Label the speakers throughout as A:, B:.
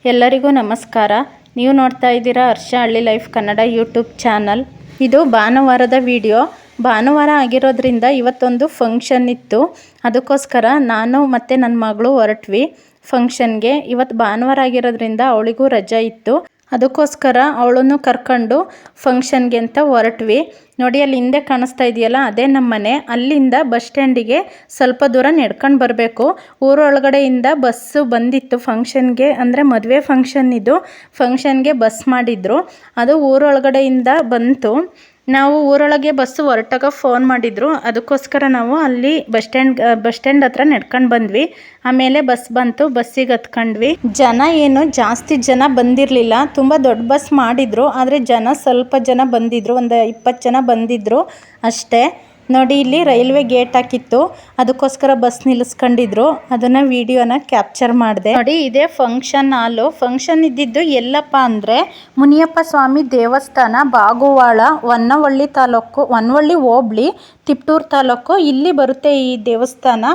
A: ಎಲ್ಲರಿಗೂ ನಮಸ್ಕಾರ. ನೀವು ನೋಡ್ತಾ ಇದ್ದೀರಾ ಹರ್ಷ ಹಳ್ಳಿ ಲೈಫ್ ಕನ್ನಡ ಯೂಟ್ಯೂಬ್ ಚಾನಲ್. ಇದು ಭಾನುವಾರದ ವಿಡಿಯೋ. ಭಾನುವಾರ ಆಗಿರೋದ್ರಿಂದ ಇವತ್ತೊಂದು ಫಂಕ್ಷನ್ ಇತ್ತು. ಅದಕ್ಕೋಸ್ಕರ ನಾನು ಮತ್ತು ನನ್ನ ಮಗಳು ಹೊರಟ್ವಿ ಫಂಕ್ಷನ್ಗೆ. ಇವತ್ತು ಭಾನುವಾರ ಆಗಿರೋದ್ರಿಂದ ಅವಳಿಗೂ ರಜೆ ಇತ್ತು. ಅದಕ್ಕೋಸ್ಕರ ಅವಳನ್ನು ಕರ್ಕೊಂಡು ಫಂಕ್ಷನ್ಗೆ ಅಂತ ಹೊರಟ್ವಿ. ನೋಡಿ ಅಲ್ಲಿ ಹಿಂದೆ ಕಾಣಿಸ್ತಾ ಇದೆಯಲ್ಲ, ಅದೇ ನಮ್ಮ ಮನೆ. ಅಲ್ಲಿಂದ ಬಸ್ ಸ್ಟ್ಯಾಂಡಿಗೆ ಸ್ವಲ್ಪ ದೂರ ನಡ್ಕೊಂಡು ಬರಬೇಕು. ಊರೊಳಗಡೆಯಿಂದ ಬಸ್ಸು ಬಂದಿತ್ತು ಫಂಕ್ಷನ್ಗೆ, ಅಂದರೆ ಮದುವೆ ಫಂಕ್ಷನ್ ಇದು. ಫಂಕ್ಷನ್ಗೆ ಬಸ್ ಮಾಡಿದ್ರು, ಅದು ಊರೊಳಗಡೆಯಿಂದ ಬಂತು. ನಾವು ಊರೊಳಗೆ ಬಸ್ಸು ಹೊರಟಾಗ ಫೋನ್ ಮಾಡಿದ್ರು, ಅದಕ್ಕೋಸ್ಕರ ನಾವು ಅಲ್ಲಿ ಬಸ್ ಸ್ಟ್ಯಾಂಡ್ ಹತ್ರ ನಡ್ಕೊಂಡು ಬಂದ್ವಿ. ಆಮೇಲೆ ಬಸ್ ಬಂತು, ಬಸ್ಸಿಗೆ ಹತ್ಕೊಂಡ್ವಿ. ಜನ ಏನು ಜಾಸ್ತಿ ಜನ ಬಂದಿರಲಿಲ್ಲ, ತುಂಬ ದೊಡ್ಡ ಬಸ್ ಮಾಡಿದ್ರು. ಆದರೆ ಜನ ಸ್ವಲ್ಪ ಜನ ಬಂದಿದ್ರು, ಒಂದು 20 ಜನ ಬಂದಿದ್ರು ಅಷ್ಟೇ. ನೋಡಿ ಇಲ್ಲಿ ರೈಲ್ವೆ ಗೇಟ್ ಹಾಕಿತ್ತು, ಅದಕ್ಕೋಸ್ಕರ ಬಸ್ ನಿಲ್ಲಿಸ್ಕೊಂಡಿದ್ರು. ಅದನ್ನು ವಿಡಿಯೋನ ಕ್ಯಾಪ್ಚರ್ ಮಾಡಿದೆ. ನೋಡಿ ಇದೇ ಫಂಕ್ಷನ್ ಹಾಲು. ಫಂಕ್ಷನ್ ಇದ್ದಿದ್ದು ಎಲ್ಲಪ್ಪ ಅಂದರೆ ಮುನಿಯಪ್ಪ ಸ್ವಾಮಿ ದೇವಸ್ಥಾನ, ಬಾಗುವಾಳ, ಹೊನ್ನವಳ್ಳಿ ತಾಲೂಕು, ಹೊನ್ನವಳ್ಳಿ ಹೋಬಳಿ, ತಿಪ್ಟೂರು ತಾಲೂಕು. ಇಲ್ಲಿ ಬರುತ್ತೆ ಈ ದೇವಸ್ಥಾನ.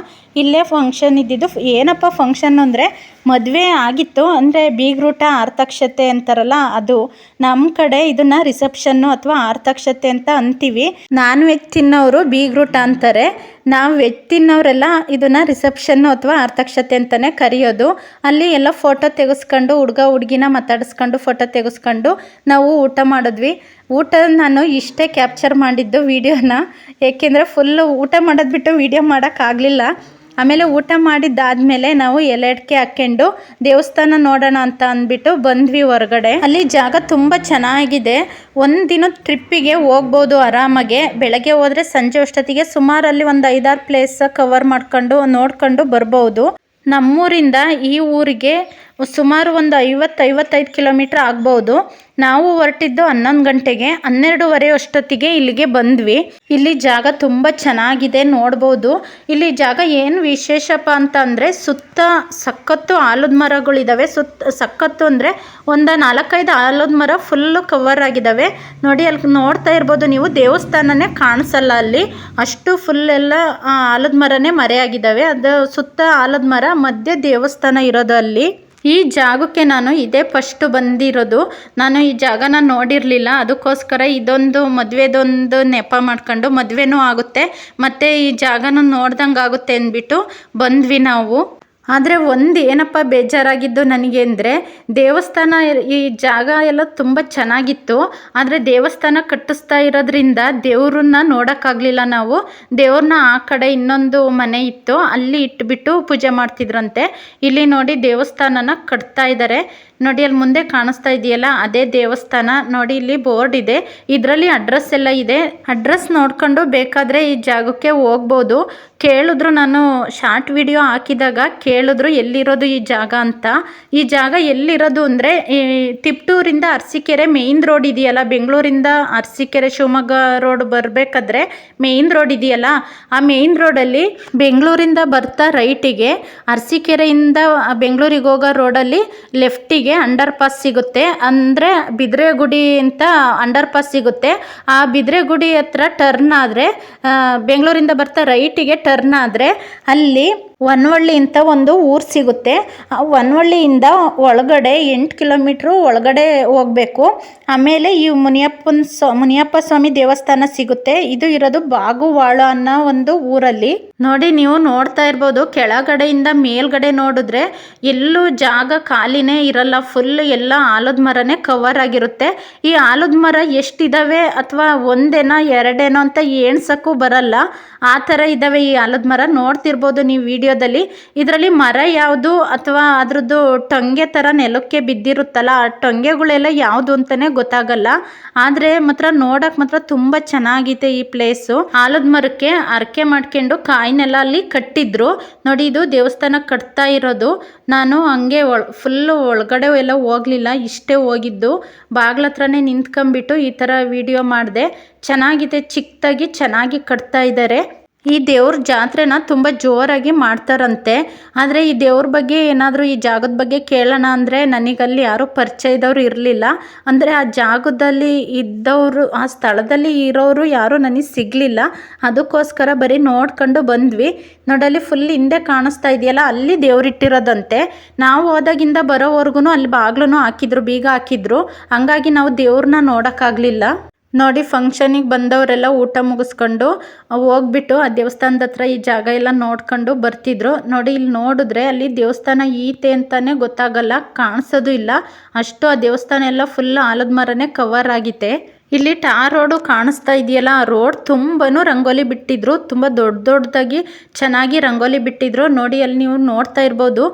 A: ಇಲ್ಲೇ ಫಂಕ್ಷನ್ ಇದ್ದಿದ್ದು. ಏನಪ್ಪ ಫಂಕ್ಷನ್ ಅಂದರೆ ಮದುವೆ ಆಗಿತ್ತು, ಅಂದರೆ ಬೀಗ್ರೂಟ ಆರ್ತಕ್ಷತೆ ಅಂತಾರಲ್ಲ ಅದು. ನಮ್ಮ ಕಡೆ ಇದನ್ನು ರಿಸೆಪ್ಷನ್ನು ಅಥವಾ ಆರ್ತಕ್ಷತೆ ಅಂತ ಅಂತೀವಿ. ನಾನ್ ವೆಜ್ ತಿನ್ನೋರು ಬೀಗ್ರೂಟ ಅಂತಾರೆ, ನಾವು ವೆಜ್ ತಿನ್ನೋರೆಲ್ಲ ಇದನ್ನು ರಿಸೆಪ್ಷನ್ನು ಅಥವಾ ಆರ್ತಕ್ಷತೆ ಅಂತಲೇ ಕರೆಯೋದು. ಅಲ್ಲಿ ಎಲ್ಲ ಫೋಟೋ ತೆಗೆಸ್ಕೊಂಡು, ಹುಡುಗ ಹುಡುಗಿನ ಮಾತಾಡಿಸ್ಕೊಂಡು ಫೋಟೋ ತೆಗೆಸ್ಕೊಂಡು ನಾವು ಊಟ ಮಾಡಿದ್ವಿ. ಊಟ ನಾನು ಇಷ್ಟೇ ಕ್ಯಾಪ್ಚರ್ ಮಾಡಿದ್ದು ವಿಡಿಯೋನ, ಏಕೆಂದರೆ ಫುಲ್ಲು ಊಟ ಮಾಡೋದು ಬಿಟ್ಟು ವಿಡಿಯೋ ಮಾಡೋಕ್ಕಾಗಲಿಲ್ಲ. ಆಮೇಲೆ ಊಟ ಮಾಡಿದ್ದಾದಮೇಲೆ ನಾವು ಎಲೆ ಅಡಿಕೆ ಹಾಕ್ಕೊಂಡು ದೇವಸ್ಥಾನ ನೋಡೋಣ ಅಂತ ಅಂದ್ಬಿಟ್ಟು ಬಂದ್ವಿ ಹೊರಗಡೆ. ಅಲ್ಲಿ ಜಾಗ ತುಂಬ ಚೆನ್ನಾಗಿದೆ. ಒಂದು ದಿನದ ಟ್ರಿಪ್ಪಿಗೆ ಹೋಗ್ಬೋದು ಆರಾಮಾಗೆ. ಬೆಳಗ್ಗೆ ಹೋದರೆ ಸಂಜೆ ಅಷ್ಟೊತ್ತಿಗೆ ಸುಮಾರಲ್ಲಿ ಒಂದು 5-6 ಪ್ಲೇಸ್ ಕವರ್ ಮಾಡ್ಕೊಂಡು ನೋಡ್ಕೊಂಡು ಬರ್ಬೋದು. ನಮ್ಮೂರಿಂದ ಈ ಊರಿಗೆ ಸುಮಾರು ಒಂದು 50-55 ಕಿಲೋಮೀಟ್ರ್ ಆಗ್ಬೋದು. ನಾವು ಹೊರಟಿದ್ದು 11 ಗಂಟೆಗೆ, 12:30 ಅಷ್ಟೊತ್ತಿಗೆ ಇಲ್ಲಿಗೆ ಬಂದ್ವಿ. ಇಲ್ಲಿ ಜಾಗ ತುಂಬ ಚೆನ್ನಾಗಿದೆ, ನೋಡ್ಬೋದು. ಇಲ್ಲಿ ಜಾಗ ಏನು ವಿಶೇಷಪ್ಪ ಅಂತ ಅಂದರೆ ಸುತ್ತ ಸಖತ್ತು ಆಲದ ಮರಗಳಿದ್ದಾವೆ. ಸಖತ್ತು ಅಂದರೆ ಒಂದು 4-5 ಆಲದ ಮರ ಫುಲ್ಲು ಕವರ್ ಆಗಿದ್ದಾವೆ. ನೋಡಿ ಅಲ್ಲಿ ನೋಡ್ತಾ ಇರ್ಬೋದು ನೀವು, ದೇವಸ್ಥಾನನೇ ಕಾಣಿಸಲ್ಲ ಅಲ್ಲಿ, ಅಷ್ಟು ಫುಲ್ ಎಲ್ಲ ಆಲದ ಮರನೇ ಮರೆಯಾಗಿದ್ದಾವೆ. ಅದು ಸುತ್ತ ಆಲದ ಮರ, ಮಧ್ಯೆ ದೇವಸ್ಥಾನ ಇರೋದು ಅಲ್ಲಿ. ಈ ಜಾಗಕ್ಕೆ ನಾನು ಇದೇ ಫಸ್ಟು ಬಂದಿರೋದು. ನಾನು ಈ ಜಾಗನ ನೋಡಿರಲಿಲ್ಲ, ಅದಕ್ಕೋಸ್ಕರ ಇದೊಂದು ಮದುವೆದೊಂದು ನೆಪ ಮಾಡ್ಕೊಂಡು ಮದುವೆನೂ ಆಗುತ್ತೆ ಮತ್ತು ಈ ಜಾಗನ ನೋಡ್ದಂಗೆ ಆಗುತ್ತೆ ಅಂದ್ಬಿಟ್ಟು ಬಂದ್ವಿ ನಾವು. ಆದರೆ ಒಂದು ಏನಪ್ಪ ಬೇಜಾರಾಗಿದ್ದು ನನಗೆ ಅಂದರೆ ದೇವಸ್ಥಾನ, ಈ ಜಾಗ ಎಲ್ಲ ತುಂಬ ಚೆನ್ನಾಗಿತ್ತು. ಆದರೆ ದೇವಸ್ಥಾನ ಕಟ್ಟಿಸ್ತಾ ಇರೋದ್ರಿಂದ ದೇವ್ರನ್ನ ನೋಡೋಕ್ಕಾಗಲಿಲ್ಲ ನಾವು. ದೇವ್ರನ್ನ ಆ ಕಡೆ ಇನ್ನೊಂದು ಮನೆ ಇತ್ತು, ಅಲ್ಲಿ ಇಟ್ಬಿಟ್ಟು ಪೂಜೆ ಮಾಡ್ತಿದ್ರಂತೆ. ಇಲ್ಲಿ ನೋಡಿ ದೇವಸ್ಥಾನನ ಕಟ್ತಾ ಇದ್ದಾರೆ. ನೋಡಿ ಅಲ್ಲಿ ಮುಂದೆ ಕಾಣಿಸ್ತಾ ಇದೆಯಲ್ಲ, ಅದೇ ದೇವಸ್ಥಾನ. ನೋಡಿ ಇಲ್ಲಿ ಬೋರ್ಡ್ ಇದೆ, ಇದರಲ್ಲಿ ಅಡ್ರೆಸ್ ಎಲ್ಲ ಇದೆ. ಅಡ್ರೆಸ್ ನೋಡ್ಕೊಂಡು ಬೇಕಾದರೆ ಈ ಜಾಗಕ್ಕೆ ಹೋಗ್ಬೋದು. ಕೇಳಿದ್ರು, ನಾನು ಶಾರ್ಟ್ ವಿಡಿಯೋ ಹಾಕಿದಾಗ ಕೇಳಿದ್ರು ಎಲ್ಲಿರೋದು ಈ ಜಾಗ ಅಂತ. ಈ ಜಾಗ ಎಲ್ಲಿರೋದು ಅಂದರೆ ಈ ತಿಪ್ಟೂರಿಂದ ಅರಸೀಕೆರೆ ಮೇಯ್ನ್ ರೋಡ್ ಇದೆಯಲ್ಲ, ಬೆಂಗಳೂರಿಂದ ಅರಸೀಕೆರೆ ಶಿವಮೊಗ್ಗ ರೋಡ್ ಬರಬೇಕಾದ್ರೆ ಮೇಯ್ನ್ ರೋಡ್ ಇದೆಯಲ್ಲ, ಆ ಮೇಯ್ನ್ ರೋಡಲ್ಲಿ ಬೆಂಗಳೂರಿಂದ ಬರ್ತಾ ರೈಟಿಗೆ, ಅರಸೀಕೆರೆಯಿಂದ ಬೆಂಗಳೂರಿಗೆ ಹೋಗೋ ರೋಡಲ್ಲಿ ಲೆಫ್ಟಿಗೆ ಅಂಡರ್ ಪಾಸ್ ಸಿಗುತ್ತೆ. ಅಂದರೆ ಬಿದ್ರೆಗುಡಿ ಅಂತ ಅಂಡರ್ ಪಾಸ್ ಸಿಗುತ್ತೆ. ಆ ಬಿದ್ರೆಗುಡಿ ಹತ್ರ ಟರ್ನ್ ಆದರೆ, ಬೆಂಗಳೂರಿಂದ ಬರ್ತಾ ರೈಟಿಗೆ ಟರ್ನ್ ಆದರೆ ಅಲ್ಲಿ ಹೊನ್ನವಳ್ಳಿ ಅಂತ ಒಂದು ಊರು ಸಿಗುತ್ತೆ. ಆ ಹೊನ್ನವಳ್ಳಿಯಿಂದ ಒಳಗಡೆ 8 ಕಿಲೋಮೀಟ್ರು ಒಳಗಡೆ ಹೋಗಬೇಕು. ಆಮೇಲೆ ಈ ಮುನಿಯಪ್ಪ ಸ್ವಾಮಿ ದೇವಸ್ಥಾನ ಸಿಗುತ್ತೆ. ಇದು ಇರೋದು ಬಾಗುವಾಳ ಅನ್ನೋ ಒಂದು ಊರಲ್ಲಿ. ನೋಡಿ ನೀವು ನೋಡ್ತಾ ಇರ್ಬೋದು, ಕೆಳಗಡೆಯಿಂದ ಮೇಲ್ಗಡೆ ನೋಡಿದ್ರೆ ಎಲ್ಲೂ ಜಾಗ ಖಾಲಿನೇ ಇರಲ್ಲ. ಫುಲ್ ಎಲ್ಲ ಆಲದ ಮರನೇ ಕವರ್ ಆಗಿರುತ್ತೆ. ಈ ಆಲದ ಮರ ಎಷ್ಟಿದ್ದಾವೆ ಅಥವಾ ಒಂದೇನೋ ಎರಡೇನೋ ಅಂತ ಎಣ್ಸಕ್ಕೂ ಬರಲ್ಲ, ಆ ಥರ ಇದ್ದಾವೆ ಈ ಆಲದ ಮರ. ನೋಡ್ತಿರ್ಬೋದು ನೀವು ವಿಡಿಯೋದಲ್ಲಿ. ಇದರಲ್ಲಿ ಮರ ಯಾವುದು ಅಥವಾ ಅದ್ರದ್ದು ಟೊಂಗೆ ಥರ ನೆಲಕ್ಕೆ ಬಿದ್ದಿರುತ್ತಲ್ಲ, ಆ ಟೊಂಗೆಗಳೆಲ್ಲ ಯಾವುದು ಅಂತಲೇ ಗೊತ್ತಾಗಲ್ಲ. ಆದರೆ ಮಾತ್ರ ನೋಡೋಕೆ ಮಾತ್ರ ತುಂಬ ಚೆನ್ನಾಗಿದೆ ಈ ಪ್ಲೇಸು. ಆಲದ ಮರಕ್ಕೆ ಅರಕೆ ಮಾಡ್ಕೊಂಡು ಕಾಯಿನೆಲ್ಲ ಅಲ್ಲಿ ಕಟ್ಟಿದ್ರು. ನೋಡಿ ಇದು ದೇವಸ್ಥಾನ ಕಟ್ತಾ ಇರೋದು. ನಾನು ಹಂಗೆ ಫುಲ್ಲು ಒಳಗಡೆ ಎಲ್ಲ ಹೋಗಲಿಲ್ಲ, ಇಷ್ಟೇ ಹೋಗಿದ್ದು. ಬಾಗ್ಲ ಹತ್ರನೇ ನಿಂತ್ಕೊಂಡ್ಬಿಟ್ಟು ಈ ಥರ ವಿಡಿಯೋ ಮಾಡಿದೆ. ಚೆನ್ನಾಗಿದೆ, ಚಿಕ್ಕದಾಗಿ ಚೆನ್ನಾಗಿ ಕಟ್ತಾ ಇದ್ದಾರೆ. ಈ ದೇವ್ರ ಜಾತ್ರೆನ ತುಂಬ ಜೋರಾಗಿ ಮಾಡ್ತಾರಂತೆ. ಆದರೆ ಈ ದೇವ್ರ ಬಗ್ಗೆ ಏನಾದರೂ ಈ ಜಾಗದ ಬಗ್ಗೆ ಕೇಳೋಣ ಅಂದರೆ ನನಗಲ್ಲಿ ಯಾರೂ ಪರಿಚಯದವ್ರು ಇರಲಿಲ್ಲ. ಅಂದರೆ ಆ ಜಾಗದಲ್ಲಿ ಇದ್ದವರು, ಆ ಸ್ಥಳದಲ್ಲಿ ಇರೋರು ಯಾರೂ ನನಗೆ ಸಿಗಲಿಲ್ಲ. ಅದಕ್ಕೋಸ್ಕರ ಬರೀ ನೋಡ್ಕೊಂಡು ಬಂದ್ವಿ. ನೋಡಲ್ಲಿ ಫುಲ್ ಹಿಂದೆ ಕಾಣಿಸ್ತಾ ಇದೆಯಲ್ಲ, ಅಲ್ಲಿ ದೇವ್ರಿಟ್ಟಿರೋದಂತೆ. ನಾವು ಹೋದಾಗಿಂದ ಬರೋವರೆಗೂ ಅಲ್ಲಿ ಬಾಗ್ಲೂ ಹಾಕಿದ್ರು, ಬೀಗ ಹಾಕಿದ್ರು. ಹಂಗಾಗಿ ನಾವು ದೇವ್ರನ್ನ ನೋಡೋಕ್ಕಾಗಲಿಲ್ಲ. ನೋಡಿ, ಫಂಕ್ಷನಿಗೆ ಬಂದವರೆಲ್ಲ ಊಟ ಮುಗಿಸ್ಕೊಂಡು ಹೋಗ್ಬಿಟ್ಟು ಆ ದೇವಸ್ಥಾನದ ಹತ್ರ ಈ ಜಾಗ ಎಲ್ಲ ನೋಡ್ಕೊಂಡು ಬರ್ತಿದ್ರು. ನೋಡಿ, ಇಲ್ಲಿ ನೋಡಿದ್ರೆ ಅಲ್ಲಿ ದೇವಸ್ಥಾನ ಈತೆ ಅಂತಲೇ ಗೊತ್ತಾಗಲ್ಲ, ಕಾಣಿಸೋದು ಇಲ್ಲ. ಅಷ್ಟು ಆ ದೇವಸ್ಥಾನ ಎಲ್ಲ ಫುಲ್ ಆಲದ ಮರನೇ ಕವರ್ ಆಗಿದೆ. ಇಲ್ಲಿ ಟಾರ್ ರೋಡು ಕಾಣಿಸ್ತಾ ಇದೆಯಲ್ಲ, ಆ ರೋಡ್ ತುಂಬಾನು ರಂಗೋಲಿ ಬಿಟ್ಟಿದ್ರು. ತುಂಬ ದೊಡ್ಡದಾಗಿ ಚೆನ್ನಾಗಿ ರಂಗೋಲಿ ಬಿಟ್ಟಿದ್ರು. ನೋಡಿ, ಅಲ್ಲಿ ನೀವು ನೋಡ್ತಾ ಇರ್ಬೋದು,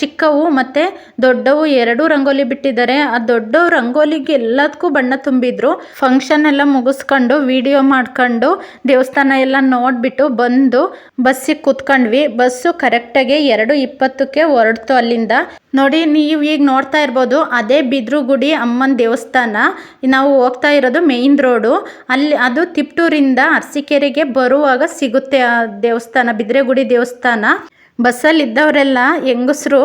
A: ಚಿಕ್ಕವು ಮತ್ತು ದೊಡ್ಡವು ಎರಡೂ ರಂಗೋಲಿ ಬಿಟ್ಟಿದ್ದಾರೆ. ಆ ದೊಡ್ಡವು ರಂಗೋಲಿಗೆ ಎಲ್ಲದಕ್ಕೂ ಬಣ್ಣ ತುಂಬಿದ್ರು. ಫಂಕ್ಷನ್ ಎಲ್ಲ ಮುಗಿಸ್ಕೊಂಡು ವಿಡಿಯೋ ಮಾಡ್ಕೊಂಡು ದೇವಸ್ಥಾನ ಎಲ್ಲ ನೋಡಿಬಿಟ್ಟು ಬಂದು ಬಸ್ಸಿಗೆ ಕೂತ್ಕೊಂಡ್ವಿ. ಬಸ್ಸು ಕರೆಕ್ಟಾಗಿ 2:20ಕ್ಕೆ ಹೊರಡ್ತು ಅಲ್ಲಿಂದ. ನೋಡಿ, ನೀವು ಈಗ ನೋಡ್ತಾ ಇರ್ಬೋದು, ಅದೇ ಬಿದ್ರುಗುಡಿ ಅಮ್ಮನ ದೇವಸ್ಥಾನ. ನಾವು ಹೋಗ್ತಾ ಇರೋದು ಮೇಯ್ನ್ ರೋಡು. ಅಲ್ಲಿ ಅದು ತಿಪ್ಟೂರಿಂದ ಅರಸೀಕೆರೆಗೆ ಬರುವಾಗ ಸಿಗುತ್ತೆ ಆ ದೇವಸ್ಥಾನ, ಬಿದ್ರೆಗುಡಿ ದೇವಸ್ಥಾನ. ಬಸ್ಸಲ್ಲಿದ್ದವರೆಲ್ಲ ಹೆಂಗಸರು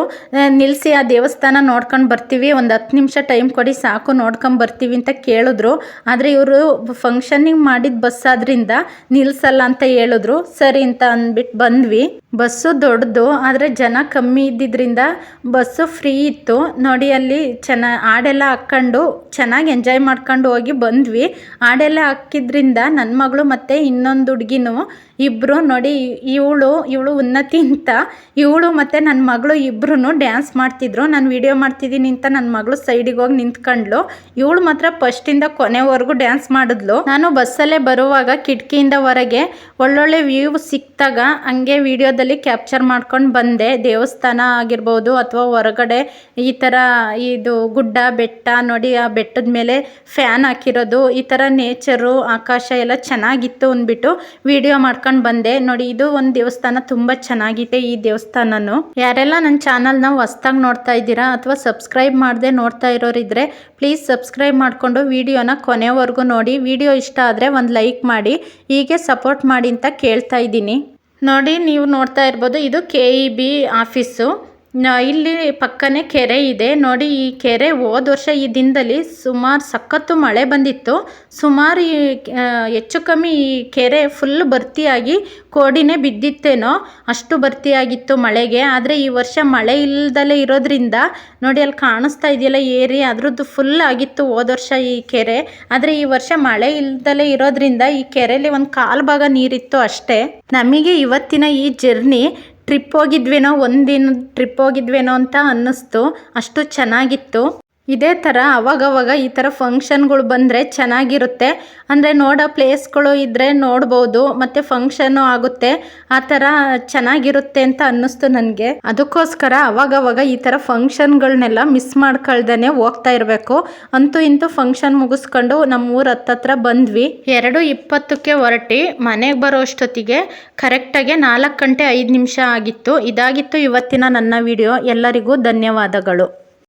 A: ನಿಲ್ಲಿಸಿ ಆ ದೇವಸ್ಥಾನ ನೋಡ್ಕೊಂಡು ಬರ್ತೀವಿ, ಒಂದು 10 ನಿಮಿಷ ಟೈಮ್ ಕೊಡಿ ಸಾಕು, ನೋಡ್ಕೊಂಡು ಬರ್ತೀವಿ ಅಂತ ಕೇಳಿದ್ರು. ಆದರೆ ಇವರು ಫಂಕ್ಷನಿಗೆ ಮಾಡಿದ ಬಸ್ ಆದ್ರಿಂದ ನಿಲ್ಲಿಸಲ್ಲ ಅಂತ ಹೇಳಿದ್ರು. ಸರಿ ಅಂತ ಅಂದ್ಬಿಟ್ಟು ಬಂದ್ವಿ. ಬಸ್ಸು ದೊಡ್ಡದು, ಆದರೆ ಜನ ಕಮ್ಮಿ ಇದ್ದಿದ್ದರಿಂದ ಬಸ್ಸು ಫ್ರೀ ಇತ್ತು. ನೋಡಿ, ಅಲ್ಲಿ ಹಾಡೆಲ್ಲ ಹಾಕ್ಕೊಂಡು ಚೆನ್ನಾಗಿ ಎಂಜಾಯ್ ಮಾಡ್ಕೊಂಡು ಹೋಗಿ ಬಂದ್ವಿ. ಹಾಡೆಲ್ಲ ಹಾಕಿದ್ರಿಂದ ನನ್ನ ಮಗಳು ಮತ್ತು ಇನ್ನೊಂದು ಹುಡುಗಿನೂ ಇಬ್ಬರು, ನೋಡಿ, ಇವಳು ಉನ್ನತಿ ಅಂತ, ಇವಳು ಮತ್ತು ನನ್ನ ಮಗಳು ಇಬ್ಬರೂ ಡ್ಯಾನ್ಸ್ ಮಾಡ್ತಿದ್ರು. ನಾನು ವಿಡಿಯೋ ಮಾಡ್ತಿದ್ದೀನಿ ಅಂತ ನನ್ನ ಮಗಳು ಸೈಡಿಗೆ ಹೋಗಿ ನಿಂತ್ಕೊಂಡ್ಲು. ಇವಳು ಮಾತ್ರ ಫಸ್ಟಿಂದ ಕೊನೆವರೆಗೂ ಡ್ಯಾನ್ಸ್ ಮಾಡಿದ್ಲು. ನಾನು ಬಸ್ಸಲ್ಲೇ ಬರುವಾಗ ಕಿಟಕಿಯಿಂದ ಹೊರಗೆ ಒಳ್ಳೊಳ್ಳೆ ವ್ಯೂ ಸಿಕ್ತಾಗ ಹಂಗೆ ವಿಡಿಯೋದಲ್ಲಿ ಕ್ಯಾಪ್ಚರ್ ಮಾಡ್ಕೊಂಡು ಬಂದೆ. ದೇವಸ್ಥಾನ ಆಗಿರ್ಬೋದು ಅಥವಾ ಹೊರಗಡೆ ಈ ಥರ ಇದು ಗುಡ್ಡ ಬೆಟ್ಟ, ನೋಡಿ ಆ ಬೆಟ್ಟದ ಮೇಲೆ ಫ್ಯಾನ್ ಹಾಕಿರೋದು, ಈ ಥರ ನೇಚರು ಆಕಾಶ ಎಲ್ಲ ಚೆನ್ನಾಗಿತ್ತು ಅಂದ್ಬಿಟ್ಟು ವಿಡಿಯೋ ಮಾಡ್ಕೊಂಡು ಬಂದೆ. ನೋಡಿ, ಇದು ಒಂದು ದೇವಸ್ಥಾನ ತುಂಬ ಚೆನ್ನಾಗಿದೆ. ಈ ದೇವಸ್ಥಾನನು ಯಾರೆಲ್ಲ ನನ್ನ ಚಾನಲ್ನ ಹೊಸ್ದಾಗಿ ನೋಡ್ತಾ ಇದ್ದೀರಾ ಅಥವಾ ಸಬ್ಸ್ಕ್ರೈಬ್ ಮಾಡದೆ ನೋಡ್ತಾ ಇರೋರಿದ್ರೆ ಪ್ಲೀಸ್ ಸಬ್ಸ್ಕ್ರೈಬ್ ಮಾಡಿಕೊಂಡು ವಿಡಿಯೋನ ಕೊನೆವರೆಗೂ ನೋಡಿ. ವಿಡಿಯೋ ಇಷ್ಟ ಆದರೆ ಒಂದು ಲೈಕ್ ಮಾಡಿ, ಹೀಗೆ ಸಪೋರ್ಟ್ ಮಾಡಿ ಅಂತ ಕೇಳ್ತಾ ಇದ್ದೀನಿ. ನೋಡಿ, ನೀವು ನೋಡ್ತಾ ಇರ್ಬೋದು, ಇದು KEB ಆಫೀಸು. ಇಲ್ಲಿ ಪಕ್ಕನೇ ಕೆರೆ ಇದೆ. ನೋಡಿ, ಈ ಕೆರೆ ಹೋದ ವರ್ಷ ಈ ದಿನದಲ್ಲಿ ಸುಮಾರು ಸಖತ್ತು ಮಳೆ ಬಂದಿತ್ತು. ಸುಮಾರು ಹೆಚ್ಚು ಕಮ್ಮಿ ಈ ಕೆರೆ ಫುಲ್ ಭರ್ತಿಯಾಗಿ ಕೋಡಿನೇ ಬಿದ್ದಿತ್ತೇನೋ, ಅಷ್ಟು ಭರ್ತಿಯಾಗಿತ್ತು ಮಳೆಗೆ. ಆದರೆ ಈ ವರ್ಷ ಮಳೆ ಇಲ್ಲದಲೇ ಇರೋದ್ರಿಂದ ನೋಡಿ, ಅಲ್ಲಿ ಕಾಣಿಸ್ತಾ ಇದೆಯಲ್ಲ ಏರಿ, ಅದ್ರದ್ದು ಫುಲ್ ಆಗಿತ್ತು ಹೋದ ವರ್ಷ ಈ ಕೆರೆ. ಆದರೆ ಈ ವರ್ಷ ಮಳೆ ಇಲ್ಲದಲೇ ಇರೋದ್ರಿಂದ ಈ ಕೆರೆಯಲ್ಲಿ ಒಂದು ಕಾಲು ಭಾಗ ನೀರಿತ್ತು ಅಷ್ಟೇ. ನಮಗೆ ಇವತ್ತಿನ ಈ ಜರ್ನಿ ಟ್ರಿಪ್ ಹೋಗಿದ್ವೇನೋ, ಒಂದಿನ ಟ್ರಿಪ್ ಹೋಗಿದ್ವೇನೋ ಅಂತ ಅನ್ನಿಸ್ತು. ಅಷ್ಟು ಚೆನ್ನಾಗಿತ್ತು. ಇದೇ ಥರ ಅವಾಗವಾಗ ಈ ಥರ ಫಂಕ್ಷನ್ಗಳು ಬಂದರೆ ಚೆನ್ನಾಗಿರುತ್ತೆ. ಅಂದರೆ ನೋಡೋ ಪ್ಲೇಸ್ಗಳು ಇದ್ದರೆ ನೋಡ್ಬೋದು, ಮತ್ತು ಫಂಕ್ಷನ್ನು ಆಗುತ್ತೆ, ಆ ಥರ ಚೆನ್ನಾಗಿರುತ್ತೆ ಅಂತ ಅನ್ನಿಸ್ತು ನನಗೆ. ಅದಕ್ಕೋಸ್ಕರ ಅವಾಗವಾಗ ಈ ಥರ ಫಂಕ್ಷನ್ಗಳನ್ನೆಲ್ಲ ಮಿಸ್ ಮಾಡ್ಕೊಳ್ದೇ ಹೋಗ್ತಾ ಇರಬೇಕು. ಅಂತೂ ಇಂತೂ ಫಂಕ್ಷನ್ ಮುಗಿಸ್ಕೊಂಡು ನಮ್ಮ ಊರ ಹತ್ತತ್ರ ಬಂದ್ವಿ. 2:20ಕ್ಕೆ ಹೊರಟಿ ಮನೆಗೆ ಬರೋ ಅಷ್ಟೊತ್ತಿಗೆ ಕರೆಕ್ಟಾಗಿ 4 ಗಂಟೆ 5 ನಿಮಿಷ ಆಗಿತ್ತು. ಇದಾಗಿತ್ತು ಇವತ್ತಿನ ನನ್ನ ವಿಡಿಯೋ. ಎಲ್ಲರಿಗೂ ಧನ್ಯವಾದಗಳು.